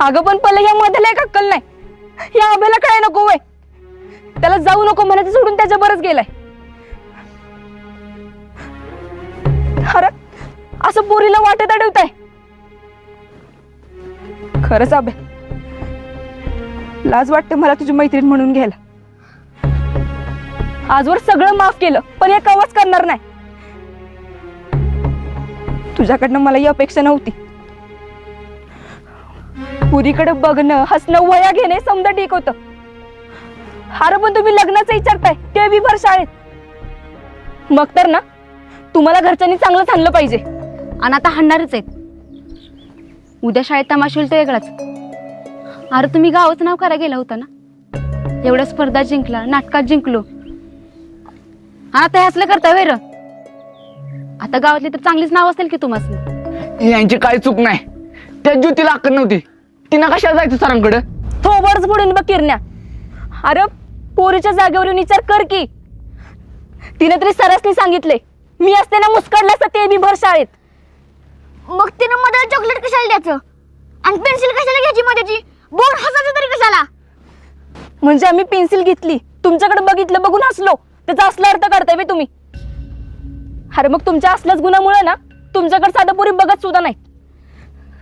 अगं पण पहिले या मधला एक अक्कल नाही, या अभेला काय नको वय, त्याला जाऊ नको म्हणायचं सोडून त्याच्या बरंच गेलाय. अरे असं पोरीला वाटत अडवताय. खरंच अभे, लाज वाटते मला तुझी मैत्रीण म्हणून घ्यायला. आजवर सगळं माफ केलं पण एक आवाज करणार नाही. तुझ्याकडनं मला ही अपेक्षा नव्हती. पुरीकडे बघणं, हसणं, वया घेणे समजा ठीक होतं. अरे पण तुम्ही लग्नाचं विचारताय ते बी भर शाळेत. मग तर ना तुम्हाला घरच्यांनी चांगलं सांगलं पाहिजे. आणि आता हाणणारच आहेत. उद्या शाळेत तमाशा होईल तो वेगळाच. अरे तुम्ही गावाचं नाव करायला गेला होता ना, एवढ्या स्पर्धा जिंकला, नाटकात जिंकलो, आणि आता हसलं करता वेर. आता गावातली तर चांगलीच नाव असेल की तुम्हाला. यांची काही चूक नाही, त्या ज्योतीला अक्कल नव्हती. तिनं कशाला जायचं सरांकडे? थोबडच बुडून बघ किरण्या. अरे पोरीच्या जागेवरून विचार कर की. तिने तरी सरसनी सांगितले मी असते ना मुस्कडलं असतं ते बी भर शाळेत. मग तिनं मला चॉकलेट कशाला द्यायचं आणि पेन्सिल कशाला घ्यायची माझ्याची? बोर्ड हसायचं तरी कशाला? म्हणजे आम्ही पेन्सिल घेतली, तुमच्याकडे बघितलं, बघून हसलो, त्याचा असला अर्थ काढताय बे तुम्ही. अरे मग तुमच्या असल्याच गुणामुळे ना तुमच्याकडे साधं पोरी बघत सुद्धा नाही.